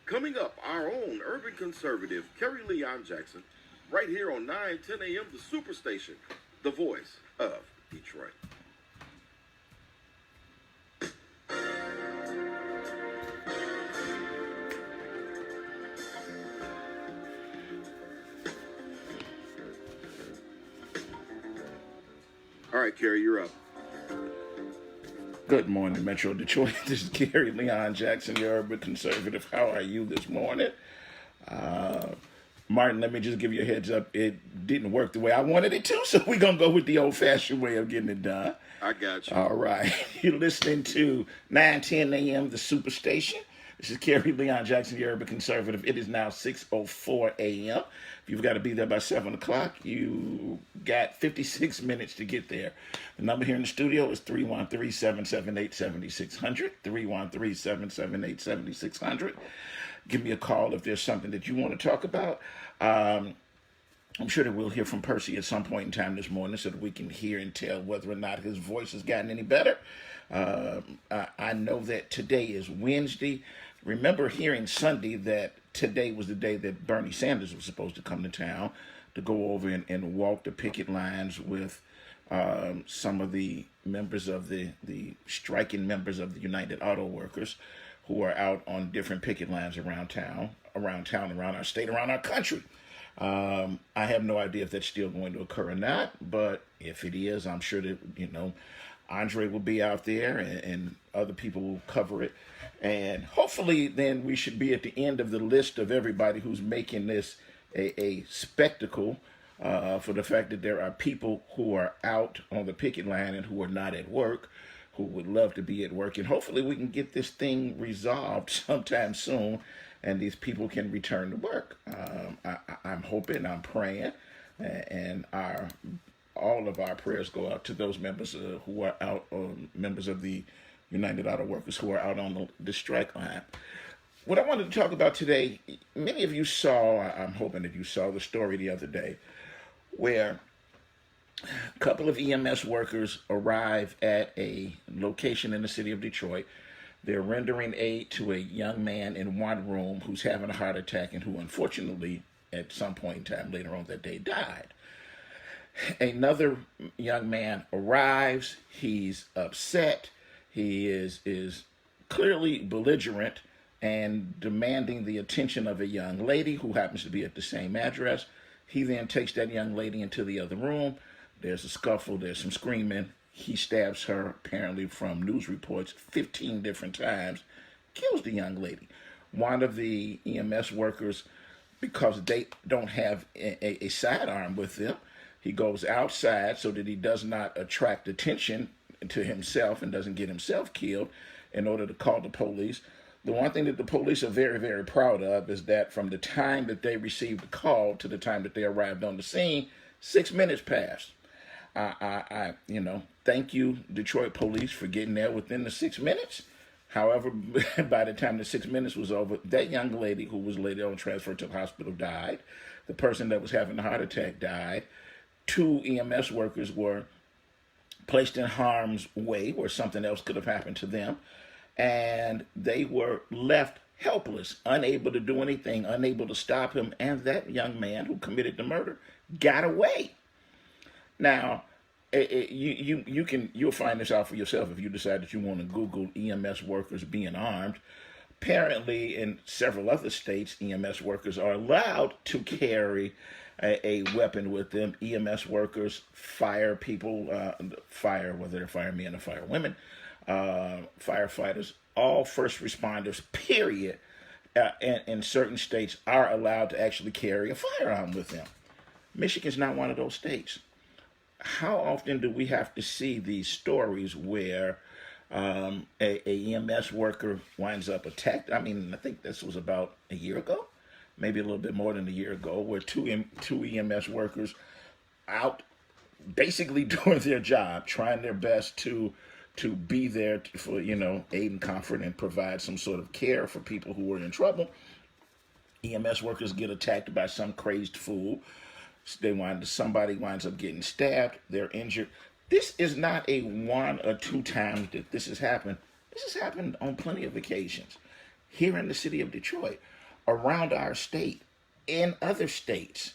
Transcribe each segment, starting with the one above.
Coming up, our own urban conservative, Kerry Jackson, right here on 9:10 a.m. The Superstation, the voice of Detroit. All right, Kerry, you're up. Good morning, Metro Detroit. This is Kerry Jackson, your urban conservative. How are you this morning? Martin, let me just give you a heads up. It didn't work the way I wanted it to, so we're going to go with the old-fashioned way of getting it done. I got you. All right. You're listening to 9:10 a.m. The Superstation. This is Kerry Jackson, your urban conservative. It is now 6:04 a.m. If you've got to be there by 7 o'clock, you got 56 minutes to get there. The number here in the studio is 313-778-7600, 313-778-7600. Give me a call if there's something that you want to talk about. I'm sure that we'll hear from Percy at some point in time this morning so that we can hear and tell whether or not his voice has gotten any better. I know that today is Wednesday. Remember hearing Sunday that today was the day that Bernie Sanders was supposed to come to town to go over and walk the picket lines with some of the members of the striking members of the United Auto Workers who are out on different picket lines around town, around our state, around our country. I have no idea if that's still going to occur or not, but if it is, I'm sure that, Andre will be out there and other people will cover it. And hopefully then we should be at the end of the list of everybody who's making this a spectacle for the fact that there are people who are out on the picket line and who are not at work, who would love to be at work. And hopefully we can get this thing resolved sometime soon and these people can return to work. I'm hoping, I'm praying, and all of our prayers go out to those members who are out, members of the United Auto Workers who are out on the strike line. What I wanted to talk about today, many of you saw, I'm hoping that you saw the story the other day, where a couple of EMS workers arrive at a location in the city of Detroit. They're rendering aid to a young man in one room who's having a heart attack and who unfortunately at some point in time later on that day died. Another young man arrives. He's upset. He is clearly belligerent and demanding the attention of a young lady who happens to be at the same address. He then takes that young lady into the other room. There's a scuffle. There's some screaming. He stabs her, apparently from news reports, 15 different times, kills the young lady. One of the EMS workers, because they don't have a sidearm with them, he goes outside so that he does not attract attention to himself and doesn't get himself killed in order to call the police. The one thing that the police are very, very proud of is that from the time that they received the call to the time that they arrived on the scene, 6 minutes passed. Thank you, Detroit police, for getting there within the 6 minutes. However, by the time the 6 minutes was over, that young lady who was later on transferred to the hospital died. The person that was having a heart attack died. 2 EMS workers were placed in harm's way where something else could have happened to them. And they were left helpless, unable to do anything, unable to stop him. And that young man who committed the murder got away. Now, you'll find this out for yourself if you decide that you want to Google EMS workers being armed. Apparently, in several other states, EMS workers are allowed to carry a weapon with them. EMS workers, fire people, whether they're firemen or firewomen, firefighters, all first responders, period, in certain states are allowed to actually carry a firearm with them. Michigan's not one of those states. How often do we have to see these stories where a EMS worker winds up attacked? I mean, I think this was about a year ago, maybe a little bit more than a year ago, where two EMS workers out basically doing their job, trying their best to be there for, aid and comfort and provide some sort of care for people who were in trouble. EMS workers get attacked by some crazed fool. Somebody winds up getting stabbed. They're injured. This is not a 1 or 2 times that this has happened. This has happened on plenty of occasions. here in the city of Detroit, around our state, in other states.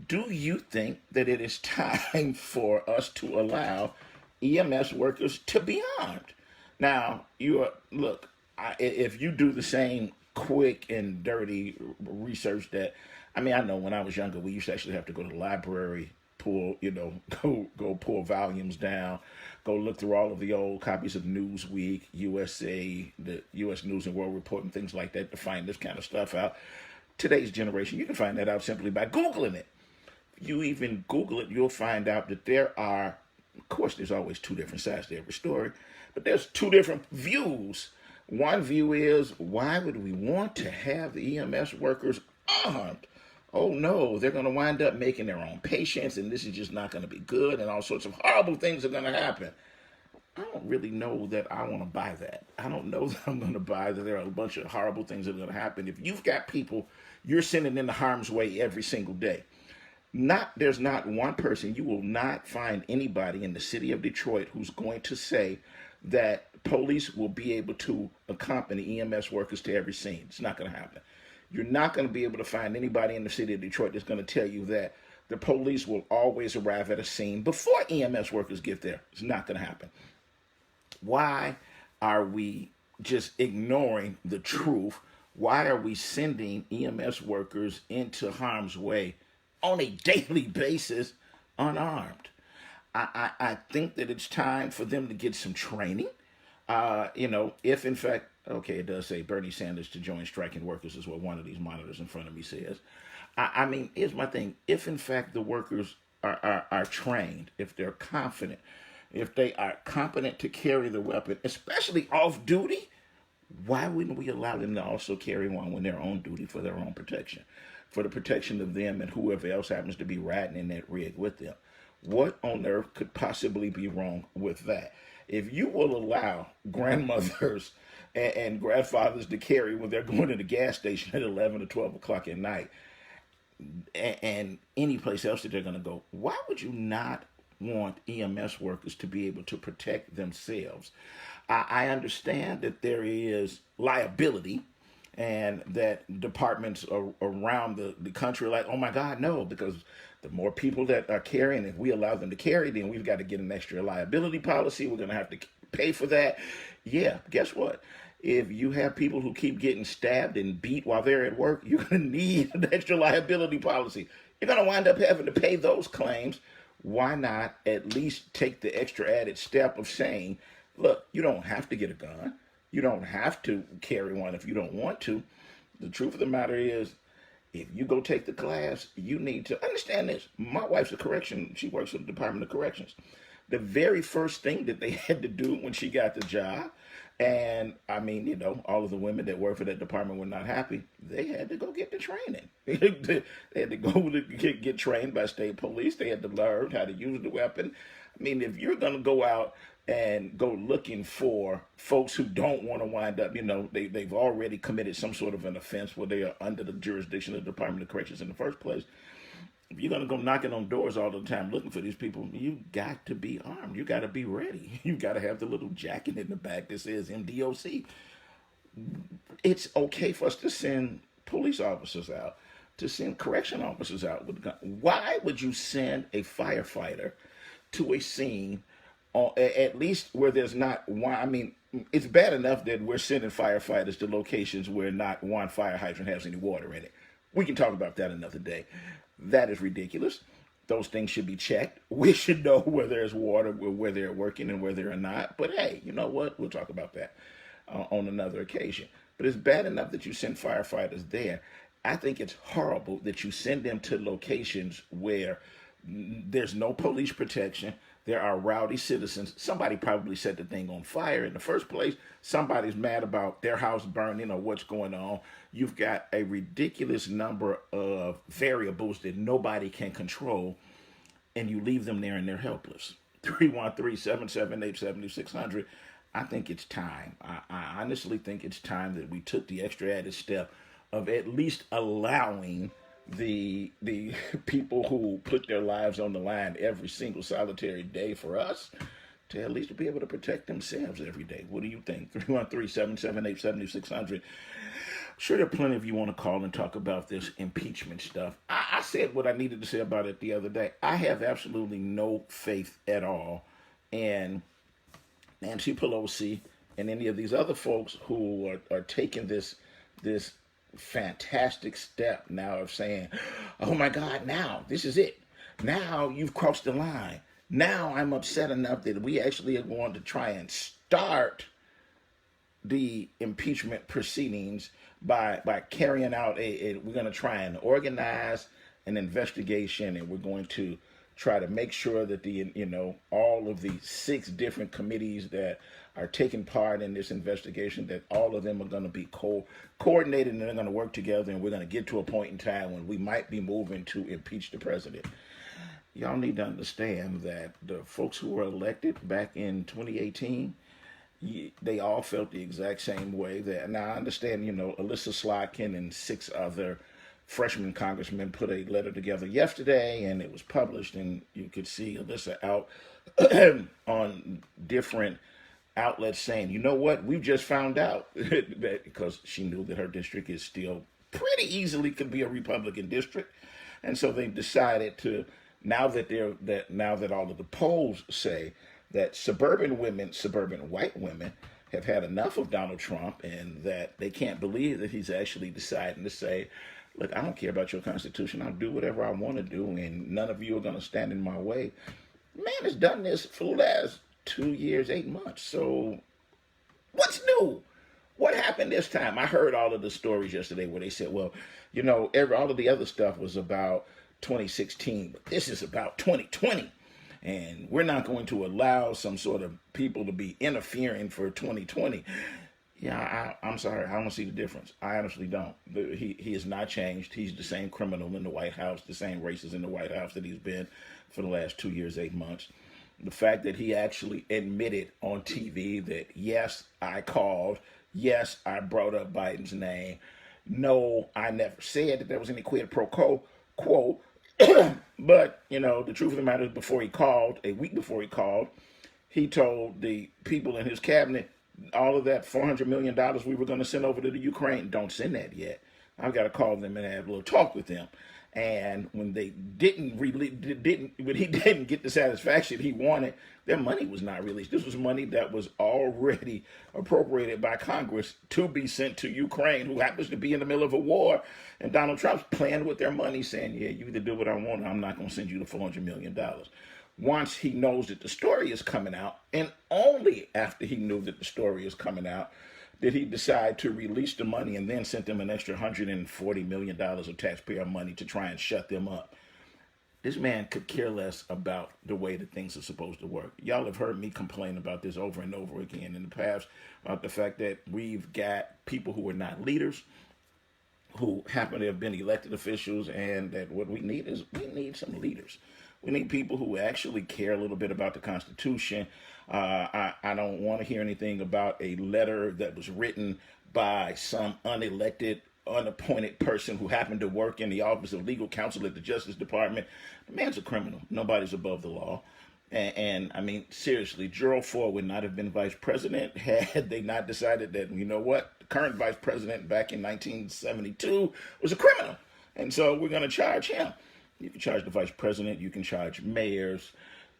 Do you think that it is time for us to allow EMS workers to be armed? Now, look, if you do the same quick and dirty research that, I mean, I know when I was younger, we used to actually have to go to the library, pull, go pull volumes down, go look through all of the old copies of Newsweek, USA, the U.S. News and World Report, and things like that to find this kind of stuff out. Today's generation, you can find that out simply by Googling it. If you even Google it, you'll find out that there are, of course, there's always two different sides to every story, but there's two different views. One view is, why would we want to have the EMS workers armed? Oh no, they're going to wind up making their own patients, and this is just not going to be good, and all sorts of horrible things are going to happen. I don't really know that I want to buy that. I don't know that I'm going to buy that there are a bunch of horrible things that are going to happen. If you've got people you're sending into harm's way every single day, there's not one person, you will not find anybody in the city of Detroit who's going to say that police will be able to accompany EMS workers to every scene. It's not going to happen. You're not going to be able to find anybody in the city of Detroit that's going to tell you that the police will always arrive at a scene before EMS workers get there. It's not going to happen. Why are we just ignoring the truth? Why are we sending EMS workers into harm's way on a daily basis unarmed? I think that it's time for them to get some training. If in fact, okay, it does say Bernie Sanders to join striking workers is what one of these monitors in front of me says. I mean, here's my thing. If in fact the workers are trained, if they're confident, if they are competent to carry the weapon, especially off duty, why wouldn't we allow them to also carry one when they're on duty for their own protection, for the protection of them and whoever else happens to be riding in that rig with them? What on earth could possibly be wrong with that? If you will allow grandmothers and grandfathers to carry when they're going to the gas station at 11 or 12 o'clock at night and any place else that they're going to go, why would you not want EMS workers to be able to protect themselves? I understand that there is liability and that departments around the country are like, oh my God, no, because the more people that are carrying, if we allow them to carry, then we've got to get an extra liability policy. We're going to have to pay for that. Yeah, guess what? If you have people who keep getting stabbed and beat while they're at work, you're going to need an extra liability policy. You're going to wind up having to pay those claims. Why not at least take the extra added step of saying, look, you don't have to get a gun. You don't have to carry one if you don't want to. The truth of the matter is, if you go take the class, you need to understand this. My wife's a correction. She works with the Department of Corrections. The very first thing that they had to do when she got the job, and I mean, all of the women that work for that department were not happy. They had to go get the training. They had to go to get trained by state police. They had to learn how to use the weapon. I mean, if you're going to go out and go looking for folks who don't want to wind up, they've already committed some sort of an offense where they are under the jurisdiction of the Department of Corrections in the first place. If you're going to go knocking on doors all the time looking for these people, you got to be armed. You got to be ready. You got to have the little jacket in the back that says MDOC. It's okay for us to send police officers out, to send correction officers out with a gun. Why would you send a firefighter to a scene, at least where there's not one? I mean, it's bad enough that we're sending firefighters to locations where not one fire hydrant has any water in it. We can talk about that another day. That is ridiculous. Those things should be checked. We should know where there's water, where they're working and where they're not. But hey, you know what? We'll talk about that on another occasion. But it's bad enough that you send firefighters there. I think it's horrible that you send them to locations where there's no police protection. There are rowdy citizens. Somebody probably set the thing on fire in the first place. Somebody's mad about their house burning or what's going on. You've got a ridiculous number of variables that nobody can control, and you leave them there and they're helpless. 313-778-7600. I think it's time. I honestly think it's time that we took the extra added step of at least allowing the people who put their lives on the line every single solitary day for us to at least be able to protect themselves every day. What do you think? 313-778-7600. Sure, there are plenty of you want to call and talk about this impeachment stuff. I said what I needed to say about it the other day. I have absolutely no faith at all in Nancy Pelosi and any of these other folks who are taking this fantastic step now of saying, oh my God, now this is it. Now you've crossed the line. Now I'm upset enough that we actually are going to try and start the impeachment proceedings by carrying out we're going to try and organize an investigation, and we're going to try to make sure that all of the 6 different committees that are taking part in this investigation, that all of them are going to be coordinated, and they're going to work together, and we're going to get to a point in time when we might be moving to impeach the president. Y'all need to understand that the folks who were elected back in 2018, they all felt the exact same way. Now I understand, Alyssa Slotkin and 6 other freshman congressmen put a letter together yesterday, and it was published, and you could see Alyssa out on different outlets saying, you know what, we've just found out that, because she knew that her district is still pretty easily could be a Republican district, and so they decided to, now that all of the polls say that suburban white women have had enough of Donald Trump, and that they can't believe that he's actually deciding to say, look, I don't care about your Constitution. I'll do whatever I want to do, and none of you are going to stand in my way. Man has done this for the last 2 years, 8 months. So what's new? What happened this time? I heard all of the stories yesterday where they said, well, all of the other stuff was about 2016, but this is about 2020. And we're not going to allow some sort of people to be interfering for 2020. Yeah, I'm sorry. I don't see the difference. I honestly don't. He has not changed. He's the same criminal in the White House, the same racist in the White House that he's been for the last 2 years, 8 months. The fact that he actually admitted on TV that, yes, I called. Yes, I brought up Biden's name. No, I never said that there was any quid pro quo. But, the truth of the matter is, a week before he called, he told the people in his cabinet, all of that $400 million we were going to send over to the Ukraine, don't send that yet. I've got to call them and have a little talk with them. And when they when he didn't get the satisfaction he wanted, their money was not released. This was money that was already appropriated by Congress to be sent to Ukraine, who happens to be in the middle of a war. And Donald Trump's playing with their money, saying, yeah, you either do what I want, or I'm not going to send you the $400 million. Once he knows that the story is coming out, and only after he knew that the story is coming out, did he decide to release the money and then sent them an extra $140 million of taxpayer money to try and shut them up. This man could care less about the way that things are supposed to work. Y'all have heard me complain about this over and over again in the past, about the fact that we've got people who are not leaders, who happen to have been elected officials, and that what we need some leaders. We need people who actually care a little bit about the Constitution. I don't want to hear anything about a letter that was written by some unelected, unappointed person who happened to work in the Office of Legal Counsel at the Justice Department. The man's a criminal. Nobody's above the law. And I mean, seriously, Gerald Ford would not have been vice president had they not decided that, you know what, the current vice president back in 1972 was a criminal. And so we're going to charge him. You can charge the vice president. You can charge mayors,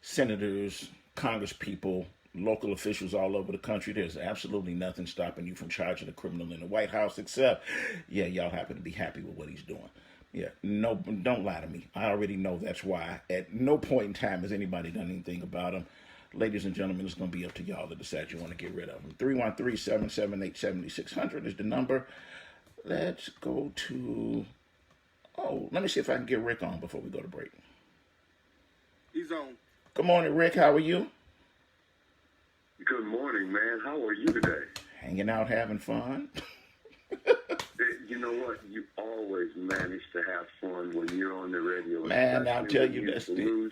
senators, congresspeople, local officials all over the country. There's absolutely nothing stopping you from charging a criminal in the White House, except, yeah, y'all happen to be happy with what he's doing. Yeah, no, don't lie to me. I already know that's why. At no point in time has anybody done anything about him. Ladies and gentlemen, it's going to be up to y'all to decide you want to get rid of him. 313-778-7600 is the number. Let's go to... Oh, let me see if I can get Rick on before we go to break. He's on. Good morning, Rick. How are you? Good morning, man. How are you today? Hanging out, having fun. You know what? You always manage to have fun when you're on the radio. Man, I'll tell you this. When you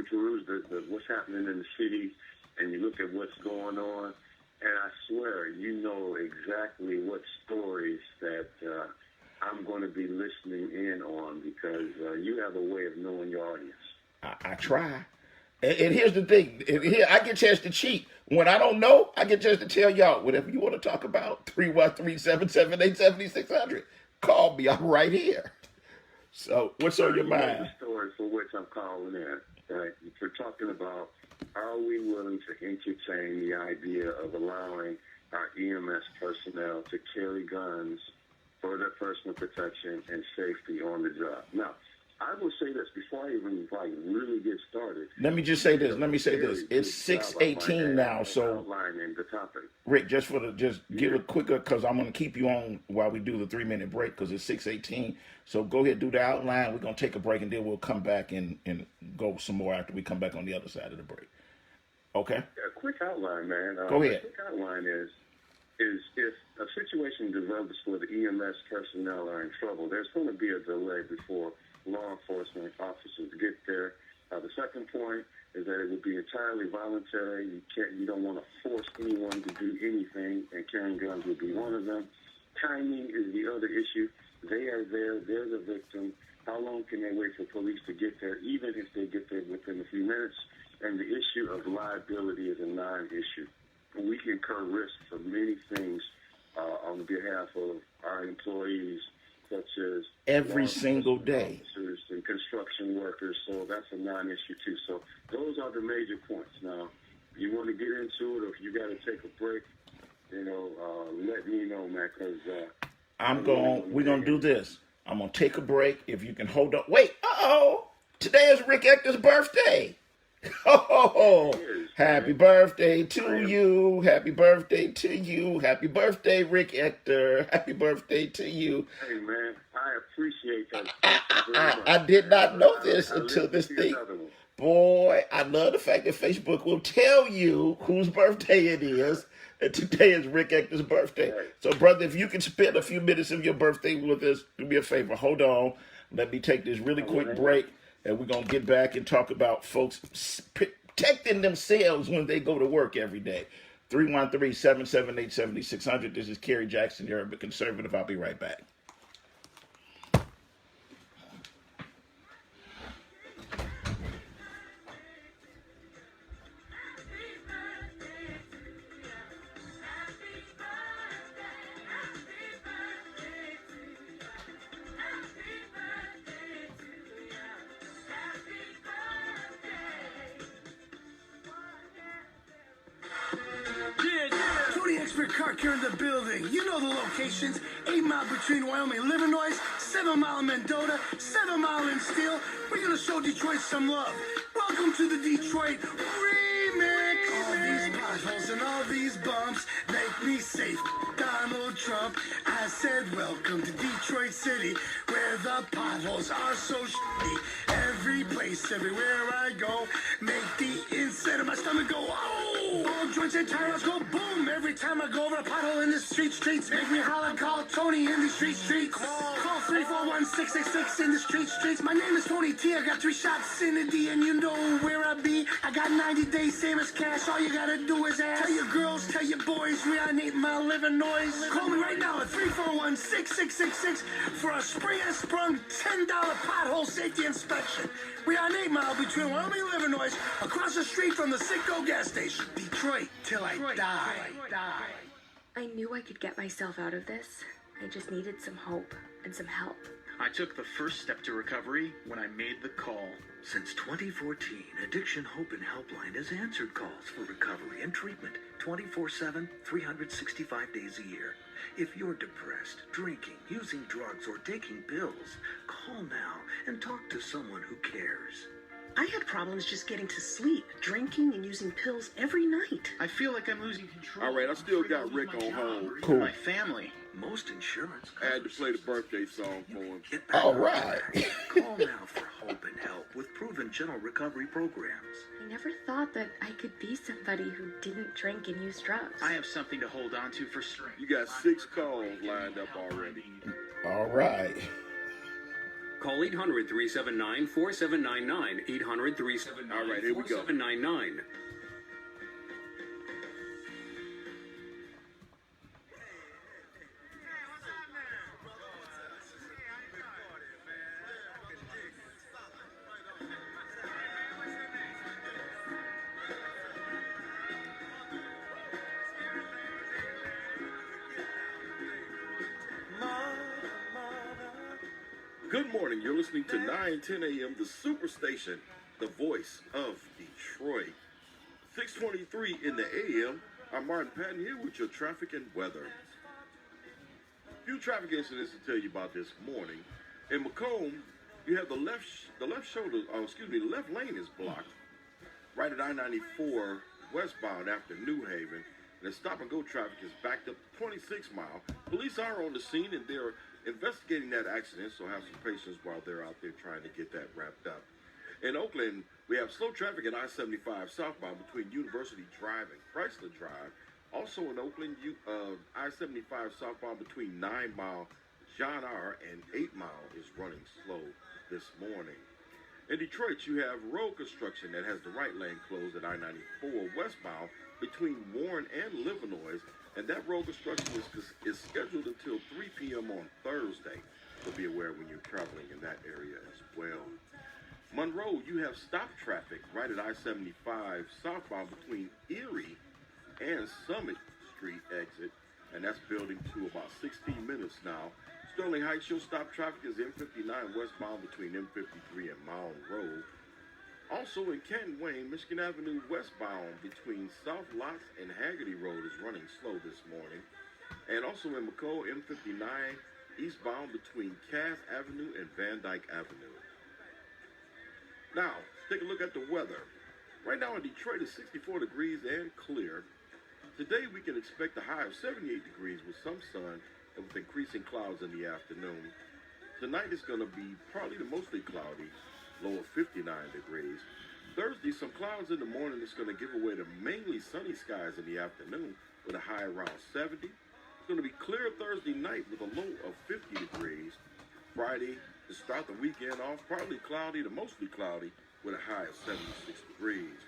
peruse what's happening in the city and you look at what's going on, and I swear you know exactly what stories that I'm going to be listening in on, because you have a way of knowing your audience. I try. And here's the thing. Here, I get a chance to cheat. When I don't know, I get a chance to tell y'all whatever you want to talk about. 313-778-7600. Call me. I'm right here. So what's on your mind? The story for which I'm calling in. Right? We're talking about, are we willing to entertain the idea of allowing our EMS personnel to carry guns for their personal protection and safety on the job? Now, I will say this before I even really get started. Let me just say this. It's 6:18 now, so outlining the topic. Rick, just give it quicker because I'm gonna keep you on while we do the 3-minute break because it's 6:18. So go ahead, do the outline. We're gonna take a break and then we'll come back and go some more after we come back on the other side of the break. Okay. A quick outline, man. Go ahead. A quick outline is if a situation develops where the EMS personnel are in trouble, there's going to be a delay before law enforcement officers get there. The second point is that it would be entirely voluntary. You don't want to force anyone to do anything, and carrying guns would be one of them. Timing is the other issue. They are there. They're the victim. How long can they wait for police to get there, even if they get there within a few minutes? And the issue of liability is a non-issue. We incur risk for many things on behalf of our employees, such as every single day, officers and construction workers. So that's a non-issue too. So those are the major points. Now, if you want to get into it, or if you got to take a break, let me know, man. Because we're gonna do this. I'm gonna take a break. If you can hold on. Wait. Today is Rick Ector's birthday. Oh, happy birthday to you. Happy birthday to you. Happy birthday, Rick Ector. Happy birthday to you. Hey, man, I appreciate that. I did not know this until this thing. Boy, I love the fact that Facebook will tell you whose birthday it is. And today is Rick Ector's birthday. Right. So, brother, if you can spend a few minutes of your birthday with us, do me a favor. Hold on. Let me take this really quick break. And we're going to get back and talk about folks protecting themselves when they go to work every day. 313-778-7600. This is Kerry Jackson, your urban conservative. I'll be right back. Here in the building. You know the locations. 8 Mile between Wyoming and Illinois, 7 Mile in Mendota, 7 Mile in Steele. We're going to show Detroit some love. Welcome to the Detroit Remix. All these potholes and all these bumps make me safe. Donald Trump, I said welcome to Detroit City, where the potholes are so shitty. Every place, everywhere I go, make the inside of my stomach go, oh! All joints and tires go boom. Every time I go over a pothole in the streets, make me holler, call Tony in the streets. Call 341-666 in the streets. My name is Tony T. I got 3 shots in the D, and you know where I be. I got 90 days, same as cash. All you gotta do is ask. Tell your girls, tell your boys, we on 8 Mile, Illinois. Call me right now at 341-6666 for a spray and sprung $10 pothole safety inspection. We on 8 Mile between Wyoming and Illinois, across the street from the Citgo gas station. Detroit, till I die. I knew I could get myself out of this. I just needed some hope and some help. I took the first step to recovery when I made the call. Since 2014, Addiction Hope and Helpline has answered calls for recovery and treatment 24/7, 365 days a year. If you're depressed, drinking, using drugs, or taking pills, call now and talk to someone who cares. I had problems just getting to sleep, drinking and using pills every night. I feel like I'm losing control. All right, I still got Rick on hold. Cool. My family. Most insurance I had to play the birthday song for him. All right. Call now for hope and help with proven general recovery programs. I never thought that I could be somebody who didn't drink and use drugs. I have something to hold on to for strength. You got 6 calls lined up already. All right. Call 800-379-4799. 800-379-4799. All right, here we go. 4799. Good morning. You're listening to 910 a.m. The Superstation, the voice of Detroit. 6:23 in the a.m. I'm Martin Patton here with your traffic and weather. Few traffic incidents to tell you about this morning. In Macomb, you have the left lane is blocked right at I-94 westbound after New Haven. And the stop-and-go traffic is backed up to 26 Mile. Police are on the scene and they're investigating that accident, so have some patience while they're out there trying to get that wrapped up. In Oakland, we have slow traffic at I-75 southbound between University Drive and Chrysler Drive. Also in Oakland, I-75 southbound between 9 Mile, John R. and 8 Mile is running slow this morning. In Detroit, you have road construction that has the right lane closed at I-94 westbound between Warren and Livernois, and that road construction is scheduled until 3 p.m. on Thursday. So be aware when you're traveling in that area as well. Monroe, you have stop traffic right at I-75 southbound between Erie and Summit Street exit, and that's building to about 16 minutes now. Sterling Heights, your stop traffic is M59 westbound between M53 and Mound Road. Also in Canton Wayne, Michigan Avenue westbound between South Lots and Haggerty Road is running slow this morning. And also in McCall, M59 eastbound between Cass Avenue and Van Dyke Avenue. Now, take a look at the weather. Right now in Detroit, it's 64 degrees and clear. Today we can expect a high of 78 degrees with some sun and with increasing clouds in the afternoon. Tonight is going to be partly to mostly cloudy, low of 59 degrees. Thursday, some clouds in the morning. It's going to give away to mainly sunny skies in the afternoon with a high around 70. It's going to be clear Thursday night with a low of 50 degrees. Friday, to start the weekend off, partly cloudy to mostly cloudy with a high of 76 degrees.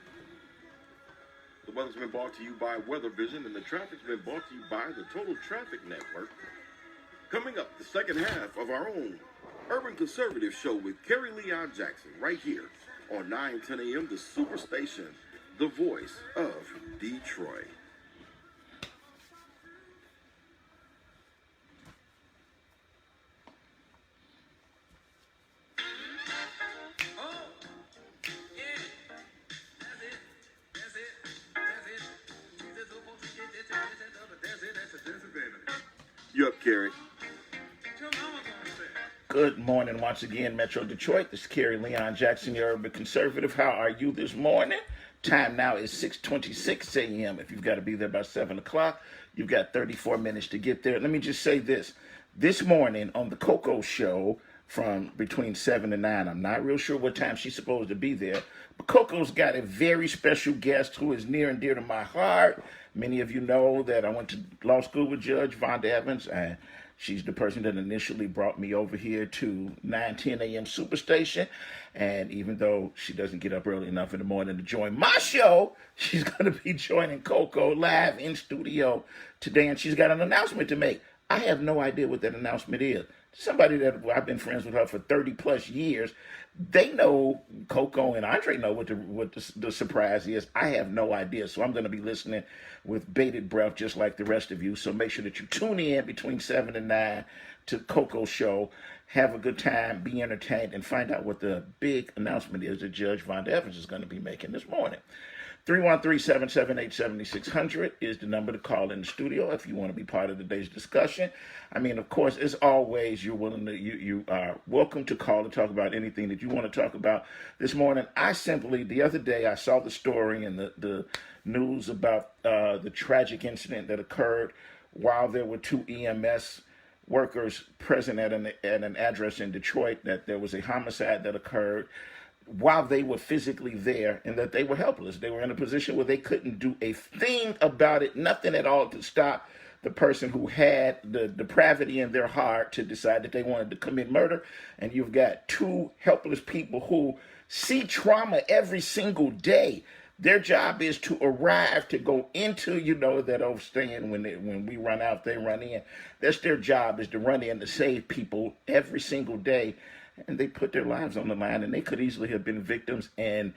The weather's been brought to you by Weather Vision, and the traffic's been brought to you by the Total Traffic Network. Coming up, the second half of our own Urban Conservative Show with Kerry Leon Jackson, right here on 910 a.m. The Superstation, the voice of Detroit. You up, Kerry? Good morning once again, Metro Detroit. This is Kerry Leon Jackson, your urban conservative. How are you this morning? Time now is 6:26 a.m. If you've got to be there by 7 o'clock, you've got 34 minutes to get there. Let me just say this. This morning on the Coco Show from between 7 and 9, I'm not real sure what time she's supposed to be there, but Coco's got a very special guest who is near and dear to my heart. Many of you know that I went to law school with Judge Vonda Evans, and she's the person that initially brought me over here to 910 a.m. Superstation. And even though she doesn't get up early enough in the morning to join my show, she's going to be joining Coco live in studio today. And she's got an announcement to make. I have no idea what that announcement is. Somebody that I've been friends with her for 30 plus years, they know, Coco and Andre know what the surprise is. I have no idea. So I'm going to be listening with bated breath just like the rest of you. So make sure that you tune in between 7 and 9 to Coco's show. Have a good time, be entertained, and find out what the big announcement is that Judge Vonda Evans is going to be making this morning. 313-778-7600 is the number to call in the studio if you want to be part of today's discussion. I mean, of course, as always, you are welcome to call to talk about anything that you want to talk about. This morning, the other day, I saw the story and the news about the tragic incident that occurred while there were two EMS workers present at an address in Detroit, that there was a homicide that occurred while they were physically there, and that they were helpless. They were in a position where they couldn't do a thing about it, nothing at all to stop the person who had the depravity in their heart to decide that they wanted to commit murder. And you've got two helpless people who see trauma every single day. Their job is to arrive, to go into, that old saying, when we run out, they run in. That's their job, is to run in to save people every single day. And they put their lives on the line, and they could easily have been victims. And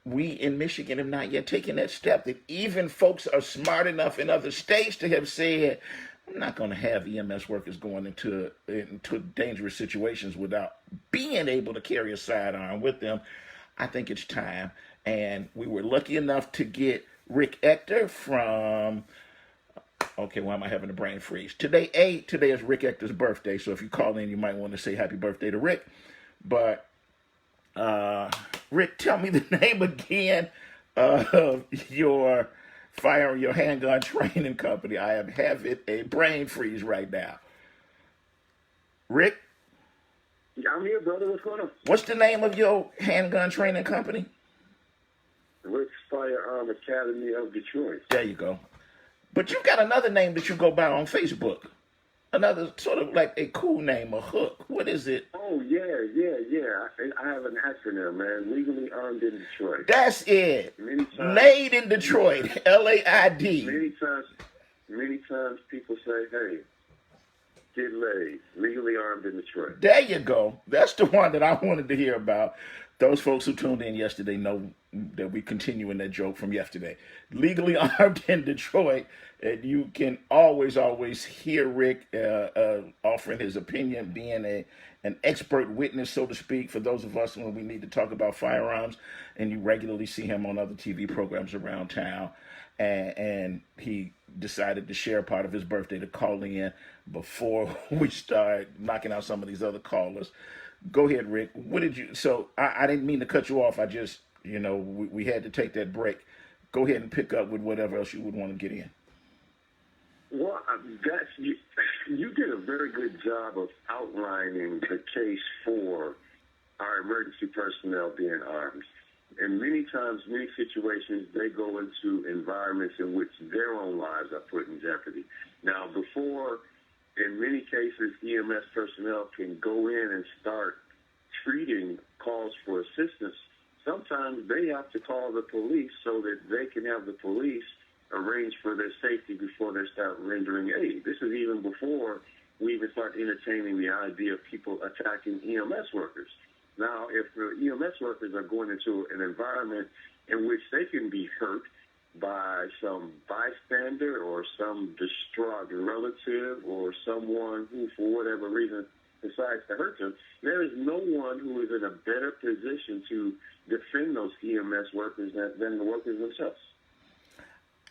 we in Michigan have not yet taken that step. That even folks are smart enough in other states to have said, I'm not going to have EMS workers going into dangerous situations without being able to carry a sidearm with them. I think it's time. And we were lucky enough to get Rick Ector from, okay, why am I having a brain freeze? Today is Rick Ector's birthday, so if you call in, you might want to say happy birthday to Rick. But, Rick, tell me the name again of your handgun training company. I am having a brain freeze right now. Rick? Yeah, I'm here, brother. What's going on? What's the name of your handgun training company? Rick's Firearm Academy of Detroit. There you go. But you've got another name that you go by on Facebook. Another sort of like a cool name, a hook. What is it? Oh, yeah. I have an acronym, man. Legally Armed in Detroit. That's it. Many times, Laid in Detroit. LAID. Many times people say, hey, get laid. Legally Armed in Detroit. There you go. That's the one that I wanted to hear about. Those folks who tuned in yesterday know that we continuing that joke from yesterday. Legally Armed in Detroit. And you can always hear Rick offering his opinion, being an expert witness, so to speak, for those of us when we need to talk about firearms. And you regularly see him on other TV programs around town. And he decided to share part of his birthday to call in before we start knocking out some of these other callers. Go ahead, Rick. What did you? So I didn't mean to cut you off. I just, we had to take that break. Go ahead and pick up with whatever else you would want to get in. Well, you did a very good job of outlining the case for our emergency personnel being armed. And many times, many situations, they go into environments in which their own lives are put in jeopardy. Now, before, in many cases, EMS personnel can go in and start treating calls for assistance, sometimes they have to call the police so that they can have the police arrange for their safety before they start rendering aid. This is even before we even start entertaining the idea of people attacking EMS workers. Now, if the EMS workers are going into an environment in which they can be hurt by some bystander or some distraught relative or someone who, for whatever reason, decides to hurt them, there is no one who is in a better position to defend those EMS workers than the workers themselves.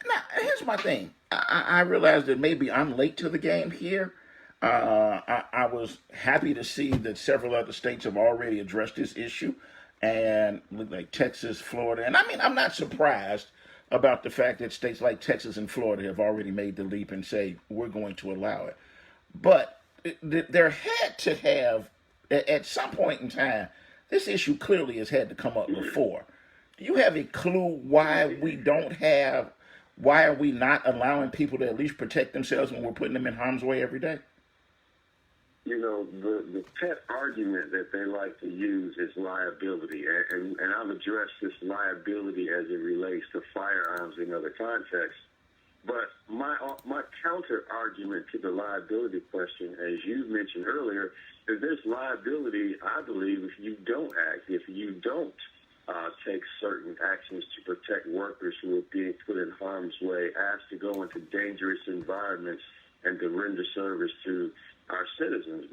Now, here's my thing. I realize that maybe I'm late to the game here. I was happy to see that several other states have already addressed this issue, and like Texas, Florida. And I mean, I'm not surprised about the fact that states like Texas and Florida have already made the leap and say, we're going to allow it. But there had to have, at some point in time, this issue clearly has had to come up before. Do you have a clue why are we not allowing people to at least protect themselves when we're putting them in harm's way every day? The pet argument that they like to use is liability, and I've addressed this liability as it relates to firearms in other contexts. But my counter argument to the liability question, as you mentioned earlier, is there's liability, I believe, if you don't act, if you don't take certain actions to protect workers who are being put in harm's way, asked to go into dangerous environments and to render service to our citizens.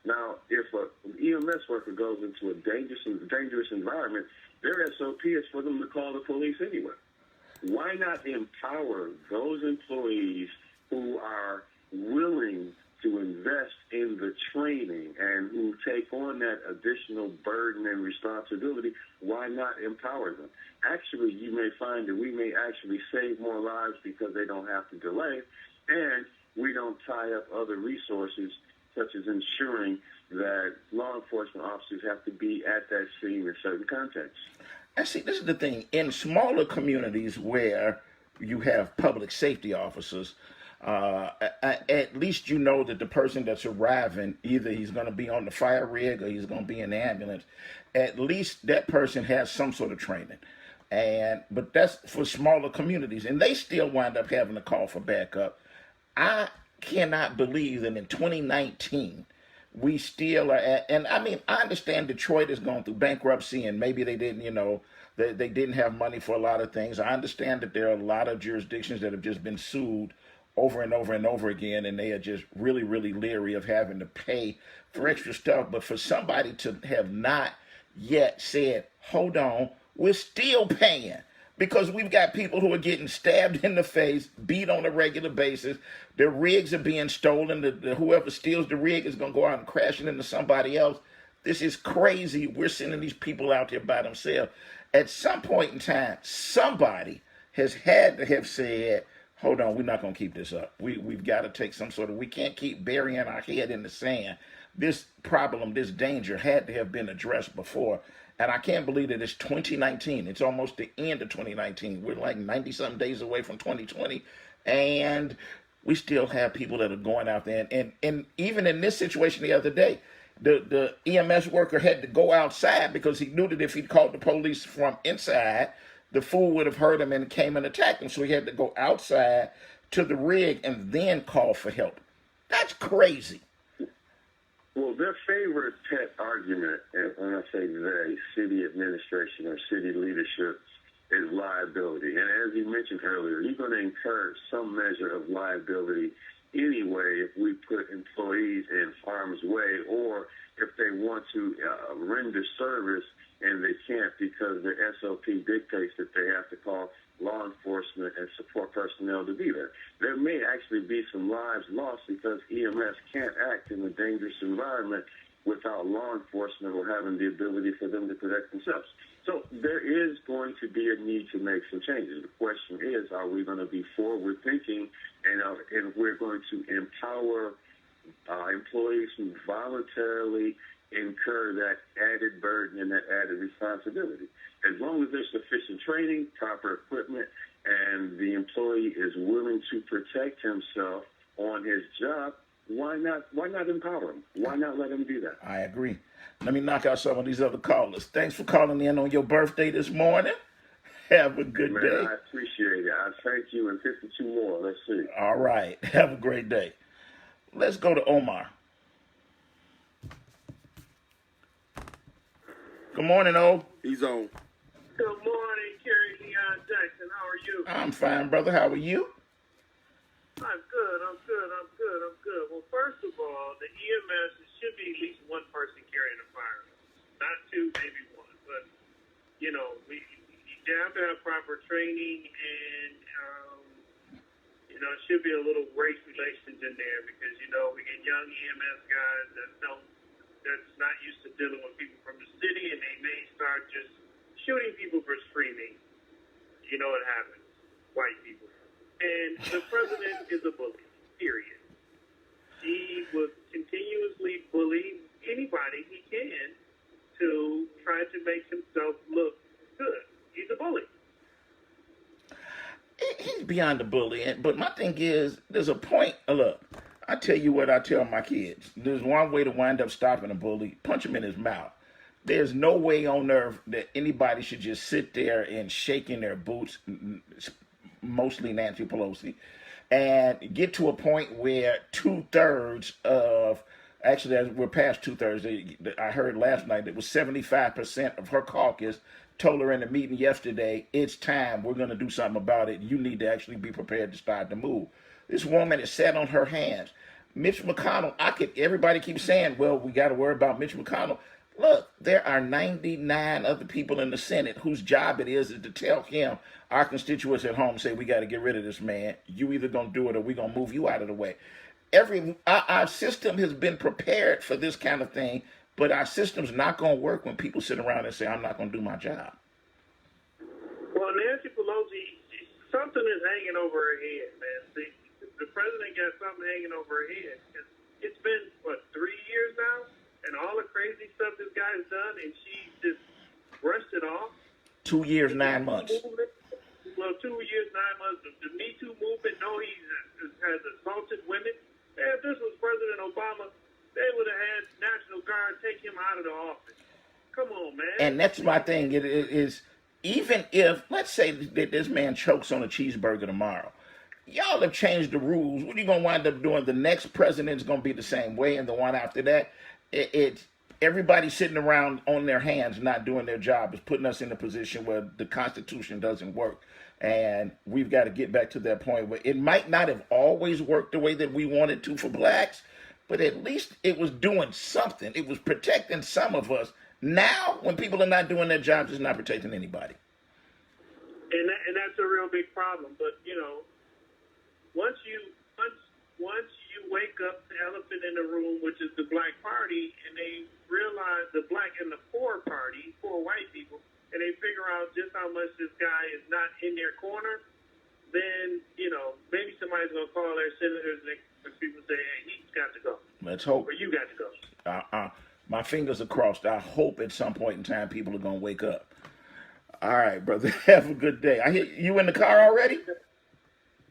Now, if an EMS worker goes into a dangerous environment, their SOP is for them to call the police anyway. Why not empower those employees who are willing to invest in the training and who take on that additional burden and responsibility? Why not empower them? Actually, you may find that we may actually save more lives because they don't have to delay, and we don't tie up other resources, such as ensuring that law enforcement officers have to be at that scene in certain contexts. And see, this is the thing. In smaller communities where you have public safety officers, at least you know that the person that's arriving, either he's going to be on the fire rig or he's going to be in the ambulance. At least that person has some sort of training. But that's for smaller communities, and they still wind up having to call for backup. I cannot believe that in 2019, we still are at, and I mean, I understand Detroit is going through bankruptcy and maybe they didn't, they didn't have money for a lot of things. I understand that there are a lot of jurisdictions that have just been sued over and over and over again, and they are just really, really leery of having to pay for extra stuff. But for somebody to have not yet said, hold on, we're still paying, because we've got people who are getting stabbed in the face, beat on a regular basis. Their rigs are being stolen. Whoever steals the rig is going to go out and crash it into somebody else. This is crazy. We're sending these people out there by themselves. At some point in time, somebody has had to have said, hold on, we're not going to keep this up. We've got to take some sort of, we can't keep burying our head in the sand. This problem, this danger had to have been addressed before. And I can't believe that it's 2019. It's almost the end of 2019. We're like 90-something days away from 2020. And we still have people that are going out there. And even in this situation the other day, the EMS worker had to go outside because he knew that if he'd called the police from inside, the fool would have heard him and came and attacked him. So he had to go outside to the rig and then call for help. That's crazy. Well, their favorite pet argument, and when I say they, city administration or city leadership, is liability. And as you mentioned earlier, you're going to incur some measure of liability anyway if we put employees in harm's way, or if they want to render service and they can't because the SOP dictates that they have to call law enforcement and support personnel to be there. There may actually be some lives lost because EMS can't act in a dangerous environment without law enforcement or having the ability for them to protect themselves. So there is going to be a need to make some changes. The question is, are we going to be forward thinking and we're going to empower employees who voluntarily incur that added burden and that added responsibility? As long as there's sufficient training, proper equipment, and the employee is willing to protect himself on his job, why not empower him? Why not let him do that? I agree. Let me knock out some of these other callers. Thanks for calling in on your birthday this morning. Have a good day. I appreciate it. I thank you, and 52 more. Let's see. All right. Have a great day. Let's go to Omar. Good morning, O. He's on. Good morning, Kerry Leon Jackson. How are you? I'm fine, brother. How are you? I'm good. Well, first of all, the EMS, it should be at least one person carrying a firearm. Not two, maybe one. But, you have to have proper training, and, it should be a little race relations in there because, we get young EMS guys that's not used to dealing with people from the city, and they may start just shooting people for screaming. You know what happens. White people. And the president is a bully, period. He will continuously bully anybody he can to try to make himself look good. He's a bully. He's beyond the bully. But my thing is, there's a point. Look, I tell you what I tell my kids. There's one way to wind up stopping a bully. Punch him in his mouth. There's no way on earth that anybody should just sit there and shake in their boots, mostly Nancy Pelosi, and get to a point where 2/3 of, actually we're past 2/3. I heard last night it was 75% of her caucus told her in the meeting yesterday, it's time, we're going to do something about it. You need to actually be prepared to start the move. This woman is sat on her hands. Mitch McConnell, everybody keeps saying, well, we got to worry about Mitch McConnell. Look, there are 99 other people in the Senate whose job it is to tell him, our constituents at home say we got to get rid of this man. You either going to do it or we're going to move you out of the way. Our system has been prepared for this kind of thing, but our system's not going to work when people sit around and say, I'm not going to do my job. Well, Nancy Pelosi, something is hanging over her head, man. The president got something hanging over her head. It's been, 3 years now? And all the crazy stuff this guy's done, and she just brushed it off. 2 years, 9 months. Well, 2 years, 9 months. The Me Too movement, he has assaulted women. If this was President Obama, they would have had National Guard take him out of the office. Come on, man. And that's my thing. It is, even if, let's say that this man chokes on a cheeseburger tomorrow, y'all have changed the rules. What are you going to wind up doing? The next president is going to be the same way, and the one after that. It's everybody sitting around on their hands not doing their job is putting us in a position where the Constitution doesn't work. And we've got to get back to that point where it might not have always worked the way that we wanted to for blacks, but at least it was doing something. It was protecting some of us. Now, when people are not doing their jobs, it's not protecting anybody. And that's a real big problem. But, you know, once you wake up the elephant in the room, which is the black party, and they realize the black and the poor party, poor white people, and they figure out just how much this guy is not in their corner, then, you know, maybe somebody's going to call their senators and people say, hey, he's got to go. Let's hope. Or you got to go. My fingers are crossed. I hope at some point in time people are going to wake up. All right, brother. Have a good day. I hear you in the car already?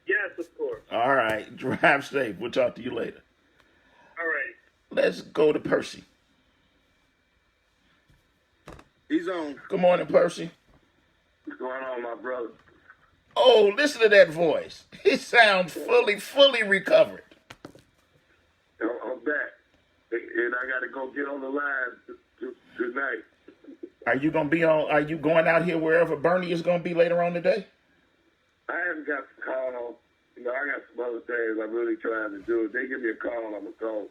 Yes, of course. All right. Drive safe. We'll talk to you later. All right. Let's go to Percy. He's on. Good morning, Percy. What's going on, my brother? Oh, listen to that voice. He sounds fully recovered. I'm back, and I got to go get on the line tonight. Are you going out here wherever Bernie is going to be later on today? I haven't got the call. You know, I got some other things I'm really trying to do. If they give me a call, I'm going to go.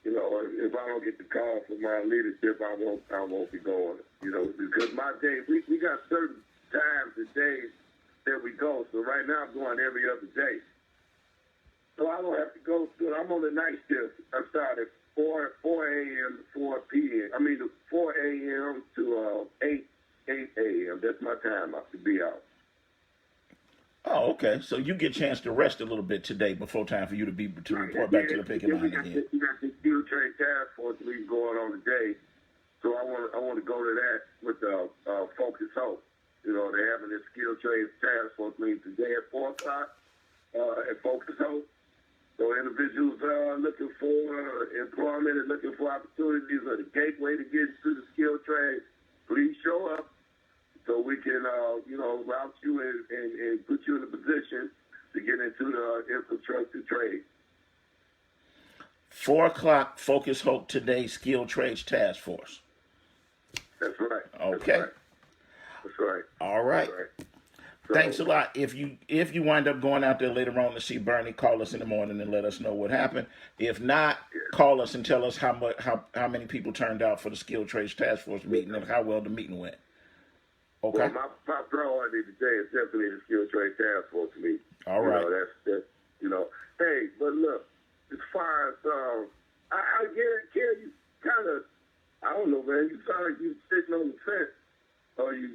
You know, if I don't get the call from my leadership, I won't be going. You know, because my day, we got certain times and days that we go. So right now I'm going every other day. So I don't have to go through. I'm on the night shift. I start at 4 a.m. to 4 p.m. 4 a.m. to 8 a.m. That's my time to be out. Oh, okay. So you get a chance to rest a little bit today before time for you to report back to the picket line again. We got the field trade task force meeting going on today, so I want to go to that with Focus Hope. You know, they're having this skill trade task force meeting today at 4 o'clock at Focus Hope. So individuals looking for employment and looking for opportunities or the gateway to get into the skill trade, please show up. So we can, route you and put you in a position to get into the infrastructure trade. 4 o'clock, Focus Hope today, Skill Trades Task Force. That's right. Okay. That's right. All right. That's right. So, thanks a lot. If you wind up going out there later on to see Bernie, call us in the morning and let us know what happened. If not, call us and tell us how many people turned out for the Skill Trades Task Force meeting and how well the meeting went. Okay. Well, my priority today is definitely the skill trade task force meeting. All right. That's Hey, but look, as far as I Kerry, you kind of, I don't know, man. You sound like you sitting on the fence, or you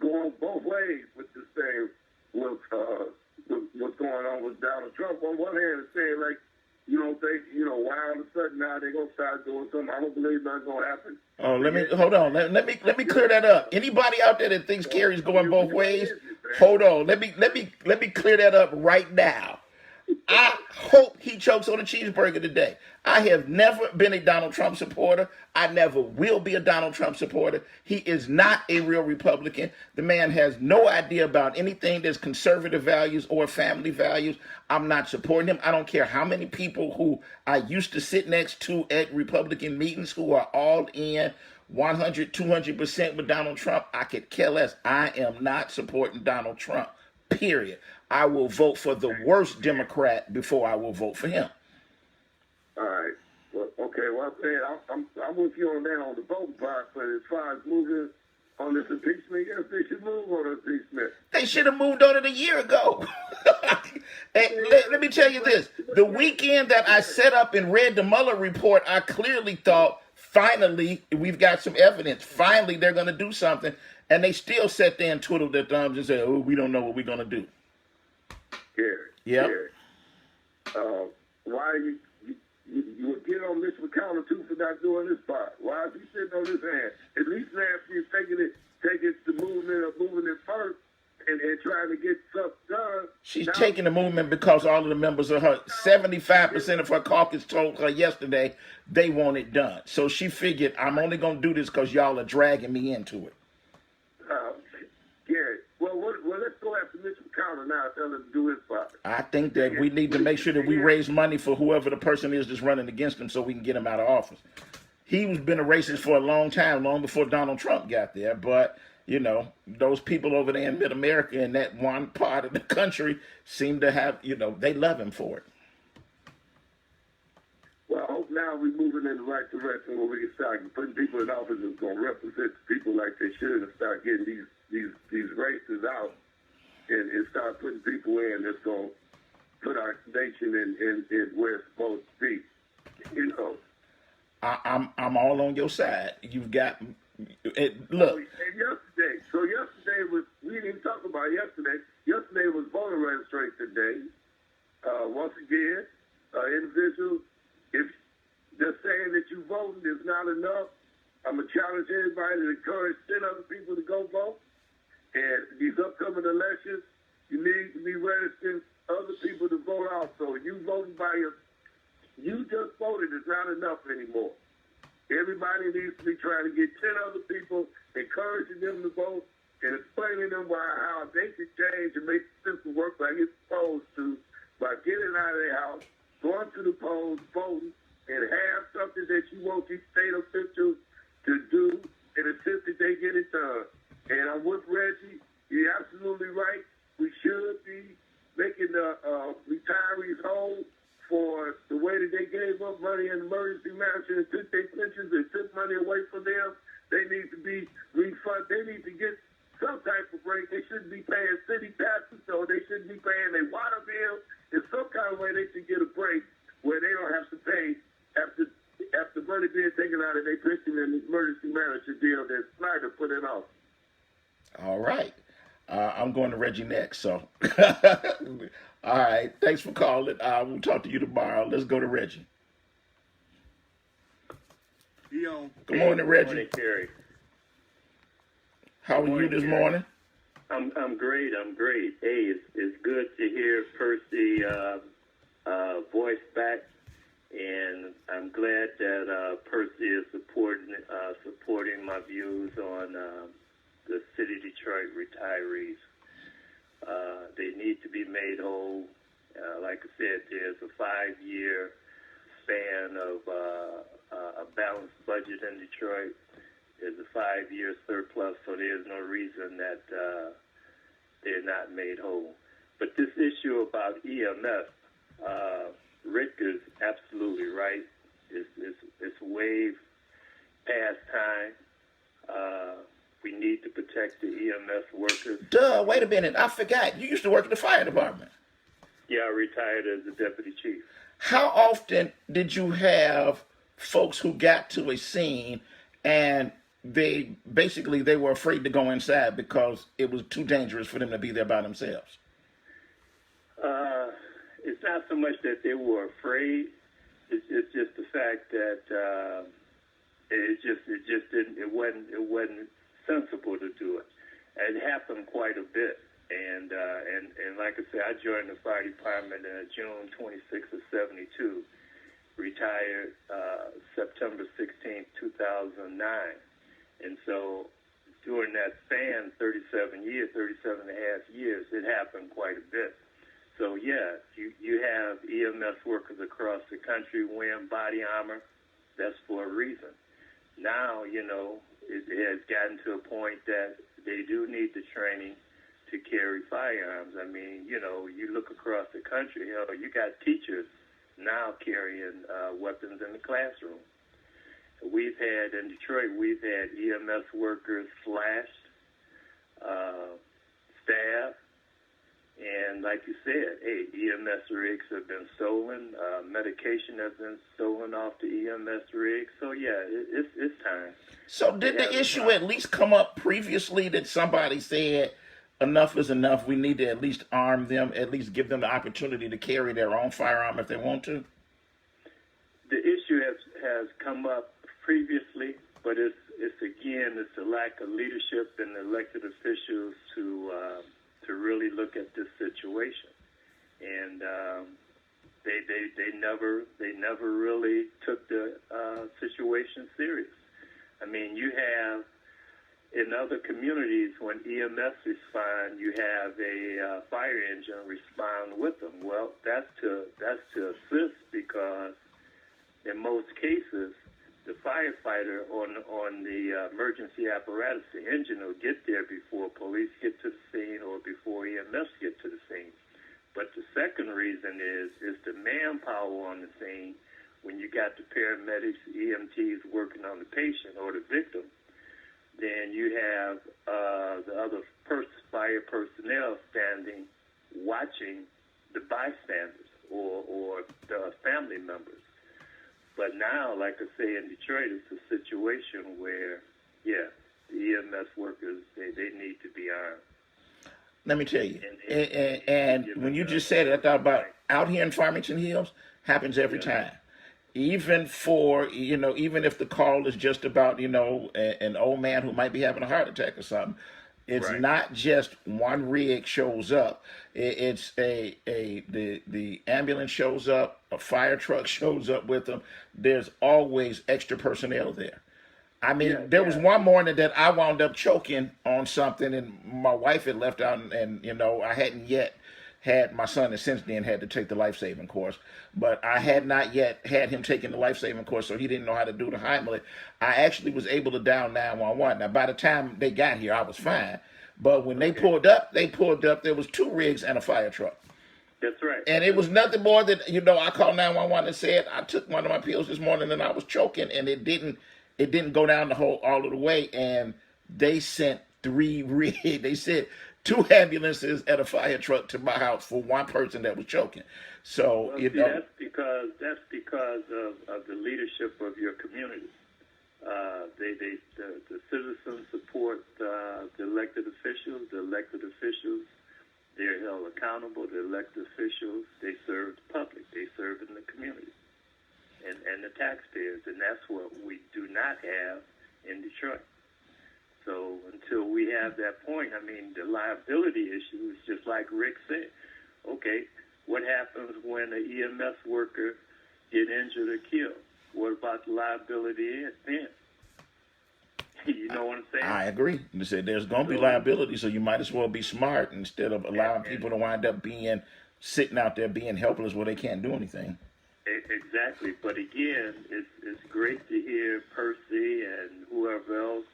going both ways with this thing. With what's going on with Donald Trump. On one hand, it's saying like, you don't think, why all of a sudden now they're gonna start doing something? I don't believe nothing's gonna happen. Oh, hold on. Let me clear that up. Anybody out there that thinks Kerry's going both ways, hold on. Let me clear that up right now. I hope he chokes on a cheeseburger today. I have never been a Donald Trump supporter. I never will be a Donald Trump supporter. He is not a real Republican. The man has no idea about anything that's conservative values or family values. I'm not supporting him. I don't care how many people who I used to sit next to at Republican meetings who are all in 100, 200% with Donald Trump. I could care less. I am not supporting Donald Trump, period. I will vote for the worst Democrat before I will vote for him. All right. Well, okay. Well, I'm with you on that on the vote part, but as far as moving on this impeachment, yes, they should move on impeachment. They should have moved on it a year ago. Let me tell you this. The weekend that I set up and read the Mueller report, I clearly thought, finally, we've got some evidence. Finally, they're going to do something. And they still sat there and twiddled their thumbs and said, oh, we don't know what we're going to do. Gary. Yep. Gary, why you would get on Mitch McConnell too for not doing this part? Why is he sitting on his hand? At least Nancy is taking the moving it first and trying to get stuff done. She's taking the movement because all of the members of her 75% of her caucus told her yesterday they want it done. So she figured, I'm only going to do this because y'all are dragging me into it. Gary, well, let's go after Mitch McConnell now and tell him to do his part. I think that we need to make sure that we raise money for whoever the person is that's running against him so we can get him out of office. He's been a racist for a long time, long before Donald Trump got there, but you know, those people over there in Mid-America in that one part of the country seem to have, you know, they love him for it. Well, I hope now we're moving in the right direction where we can start putting people in office that's going to represent people like they should and start getting these races out and start putting people in that's going to put our nation in where it's supposed to be. You know. I'm all on your side. You've got look. So yesterday was, we didn't even talk about yesterday. Yesterday was voter registration day. Once again, individuals, if they're saying that you voting is not enough, I'm going to challenge everybody to encourage 10 other people to go vote. And these upcoming elections, you need to be registering other people to vote also. You voting by you just voted is not enough anymore. Everybody needs to be trying to get 10 other people, encouraging them to vote, and explaining them how they can change and make the system work like it's supposed to by getting out of their house, going to the polls, voting, and have something that you want these state officials to do and assist that they get it done. And I'm with Reggie. You're absolutely right. We should be making the retirees whole for the way that they gave up money in emergency management and took their pensions and took money away from them. They need to be refunded. They need to get some type of break. They shouldn't be paying city taxes, so they shouldn't be paying their water bill. In some kind of way, they should get a break where they don't have to pay after money being taken out of their pension and emergency management deal that Snyder put in office. All right. I'm going to Reggie next, so. All right. Thanks for calling. We'll talk to you tomorrow. Let's go to Reggie. Good morning, Reggie. Good morning, Kerry. How are you this morning? I'm great. I'm great. Hey, it's good to hear Percy voice back, and I'm glad that Percy is supporting my views on the City of Detroit retirees. They need to be made whole. Like I said, there's a 5-year span of a balanced budget in Detroit. There's a 5-year surplus, so there's no reason that they're not made whole. But this issue about EMS, Rick is absolutely right. It's way past time. We need to protect the EMS workers. Wait a minute. I forgot. You used to work in the fire department. Yeah, I retired as a deputy chief. How often did you have folks who got to a scene and they were afraid to go inside because it was too dangerous for them to be there by themselves? It's not so much that they were afraid. It's just the fact that it wasn't sensible to do it. It happened quite a bit, and like I said, I joined the fire department in June 26th of &72, retired September 16th, 2009, and so during that span, 37 and a half years, it happened quite a bit. So yeah, you have EMS workers across the country wearing body armor. That's for a reason. Now, it has gotten to a point that they do need the training to carry firearms. I mean, you look across the country, you got teachers now carrying weapons in the classroom. In Detroit, we've had EMS workers slashed, stabbed, and like you said, EMS rigs have been stolen, medication has been stolen off the EMS rigs. So yeah, it's time. So did the issue at least come up previously that somebody said enough is enough, we need to at least arm them, at least give them the opportunity to carry their own firearm if they want to? The issue has come up previously, but it's the lack of leadership and elected officials to really look at this situation, and they never really took the situation serious. I mean, you have in other communities when EMS respond, you have a fire engine respond with them. Well, that's to assist, because in most cases the firefighter on the emergency apparatus, the engine will get there before police get to the scene or before EMS get to the scene. But the second reason is the manpower on the scene. When you got the paramedics, EMTs working on the patient or the victim, then you have the other fire personnel standing, watching the bystanders or the family members. But now, like I say, in Detroit, it's a situation where, yeah, the EMS workers, they need to be armed. Let me tell you, and when you just said it, I thought about out here in Farmington Hills, happens every time. Even for, even if the call is just about, an old man who might be having a heart attack or something, it's not just one rig shows up. It's the ambulance shows up, a fire truck shows up with them. There's always extra personnel there. I mean, there was one morning that I wound up choking on something, and my wife had left out, and I hadn't yet had, my son has since then had to take the life-saving course, but I had not yet had him taking the life-saving course, so he didn't know how to do the Heimlich. I actually was able to dial 911. Now, by the time they got here, I was fine, but when they pulled up, there was 2 rigs and a fire truck. That's right. And it was nothing more than, I called 911 and said, I took one of my pills this morning and I was choking, and it didn't go down all of the way, and they sent 3 rigs. They said 2 ambulances and a fire truck to my house for one person that was choking. So that's because of the leadership of your community. The citizens support the elected officials. The elected officials, they're held accountable. The elected officials, they serve the public. They serve in the community and the taxpayers, and that's what we do not have in Detroit. So until we have that point, I mean, the liability issue is just like Rick said. Okay, what happens when an EMS worker get injured or killed? What about the liability then? You know what I'm saying? I agree. You said there's going to be liability, so you might as well be smart instead of allowing people to wind up sitting out there being helpless where they can't do anything. Exactly, but again, it's great to hear Percy and whoever else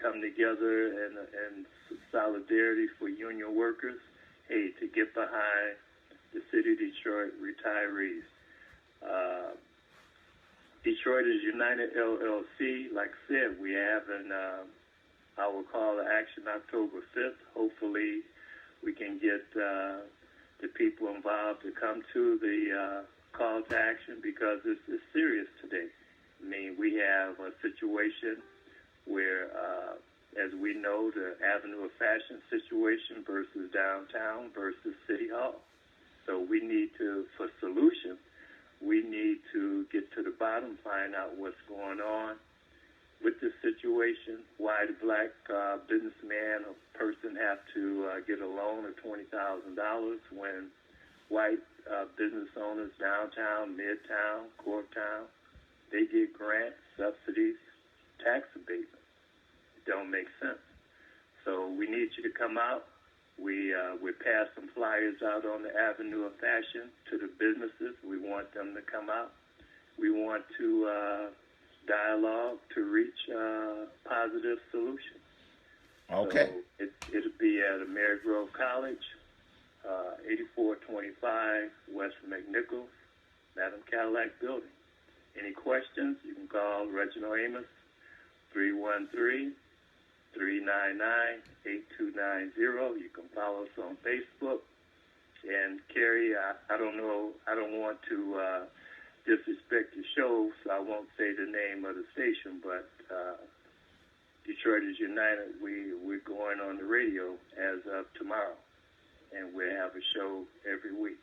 come together and solidarity for union workers. Hey, to get behind the city of Detroit retirees. Detroit is United LLC. Like I said, we have our call to action October 5th. Hopefully, we can get the people involved to come to the call to action, because it's serious today. I mean, we have a situation where, as we know, the Avenue of Fashion situation versus downtown versus City Hall. So we need to, for solutions, we need to get to the bottom, find out what's going on with this situation, why the black businessman or person have to get a loan of $20,000 when white business owners downtown, midtown, Corktown, they get grants, subsidies, tax abatement. It don't make sense. So we need you to come out. We passed some flyers out on the Avenue of Fashion to the businesses. We want them to come out. We want to dialogue to reach positive solutions. Okay. So it'll be at MCRGO College, 8425 West McNichols, Madam Cadillac Building. Any questions, you can call Reginald Amos, 313-399-8290. You can follow us on Facebook. And Kerry, I don't know, I don't want to disrespect your show, so I won't say the name of the station, but Detroit is United. We're going on the radio as of tomorrow, and we'll have a show every week.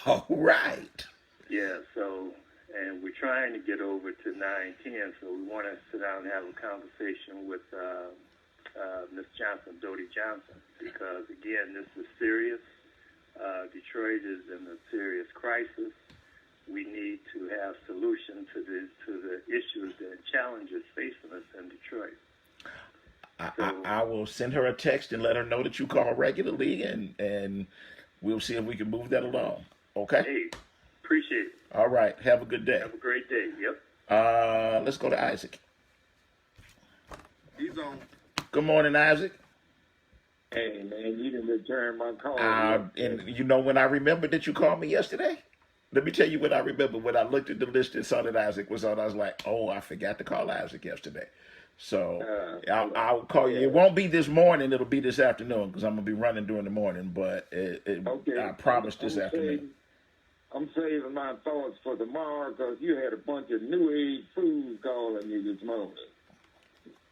All right. Yeah, so, and we're trying to get over to 910, so we want to sit down and have a conversation with Ms. Johnson, Dodie Johnson, because, again, this is serious. Detroit is in a serious crisis. We need to have solutions to the issues and challenges facing us in Detroit. I will send her a text and let her know that you call regularly, and we'll see if we can move that along. Okay? Hey, appreciate it. All right. Have a good day. Have a great day. Yep. Let's go to Isaac. He's on. Good morning, Isaac. Hey, man, you didn't return my call. And you know when I remembered that you called me yesterday? Let me tell you what I remember. When I looked at the list and saw that Isaac was on, I was like, oh, I forgot to call Isaac yesterday. So I'll call you. It won't be this morning. It'll be this afternoon because I'm going to be running during the morning. But I promise this afternoon. I'm saving my thoughts for tomorrow because you had a bunch of New Age fools calling you this morning.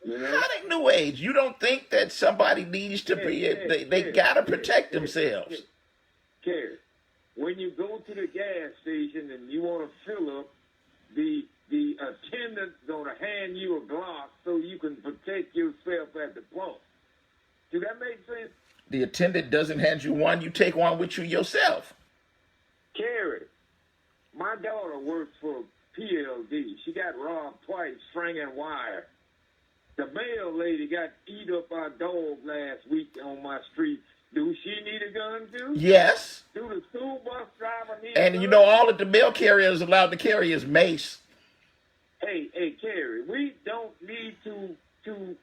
You know? How they New Age? You don't think that somebody needs to be? They gotta protect themselves. Kerry, when you go to the gas station and you want to fill up, the attendant's gonna hand you a Glock so you can protect yourself at the pump. Do that make sense? The attendant doesn't hand you one; you take one with you yourself. Kerry, my daughter works for PLD. She got robbed twice, stringing wire. The mail lady got eat up our dog last week on my street. Do she need a gun too? Yes. Do the school bus driver need a And gun? you know, all that the mail carrier is allowed to carry is mace. Hey, Kerry, we don't need to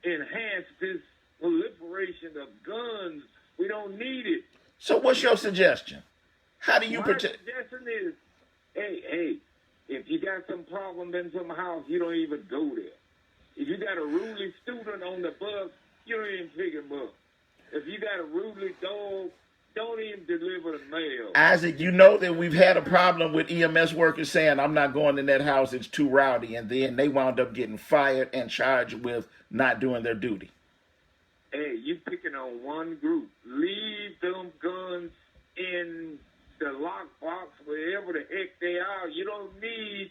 enhance this proliferation of guns. We don't need it. So what's your suggestion? How do you protect? My suggestion is, hey, if you got some problem in some house, you don't even go there. If you got a ruly student on the bus, you don't even pick him up. If you got a ruly dog, don't even deliver the mail. Isaac, you know that we've had a problem with EMS workers saying, I'm not going in that house, it's too rowdy. And then they wound up getting fired and charged with not doing their duty. Hey, you picking on one group. Leave them guns in the lockbox, wherever the heck they are. You don't need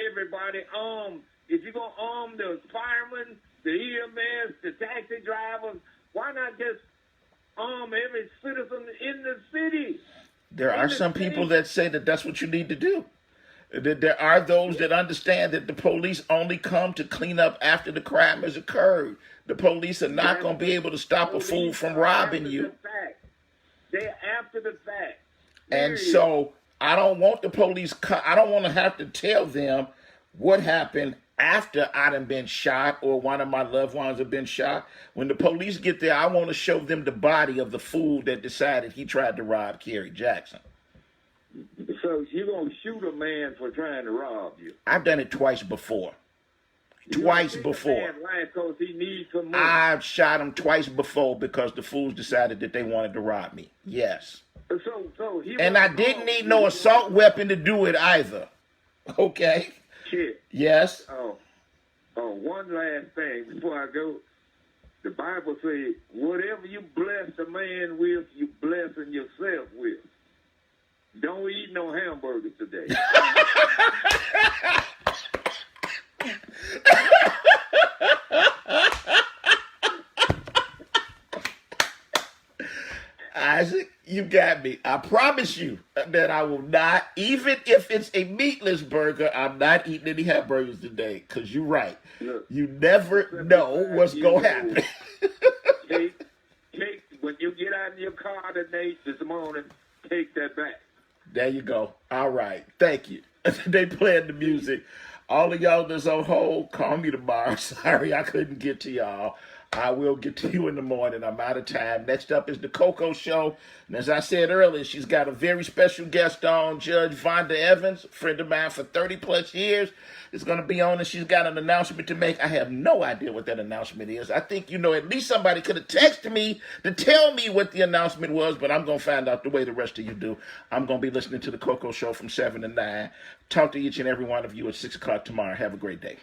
everybody armed. If you're going to arm the firemen, the EMS, the taxi drivers, why not just arm every citizen in the city? There are some people that say that that's what you need to do. There are those that understand that the police only come to clean up after the crime has occurred. The police are not going to be able to stop a fool from robbing you. They're after the fact. And so I don't want the police, I don't want to have to tell them what happened after I done been shot or one of my loved ones have been shot. When the police get there, I want to show them the body of the fool that decided he tried to rob Kerry Jackson. So you're going to shoot a man for trying to rob you? I've done it twice before. Twice before. He needs some money. I've shot him twice before because the fools decided that they wanted to rob me. Yes. And I didn't need no assault weapon to do it either. Okay? Shit. Yes. Oh, one last thing before I go. The Bible says, whatever you bless a man with, you blessing yourself with. Don't eat no hamburgers today. Isaac, you got me. I promise you that I will not, even if it's a meatless burger, I'm not eating any hamburgers today. Because you're right. Look, you never know what's going to happen. Take, when you get out in your car today, this morning, take that back. There you go. All right. Thank you. They playing the music. All of y'all that's on hold, call me tomorrow. Sorry I couldn't get to y'all. I will get to you in the morning. I'm out of time. Next up is the Coco Show. And as I said earlier, she's got a very special guest on, Judge Vonda Evans, a friend of mine for 30 plus years. Is going to be on, and she's got an announcement to make. I have no idea what that announcement is. I think, at least somebody could have texted me to tell me what the announcement was, but I'm going to find out the way the rest of you do. I'm going to be listening to the Coco Show from 7 to 9. Talk to each and every one of you at 6 o'clock tomorrow. Have a great day.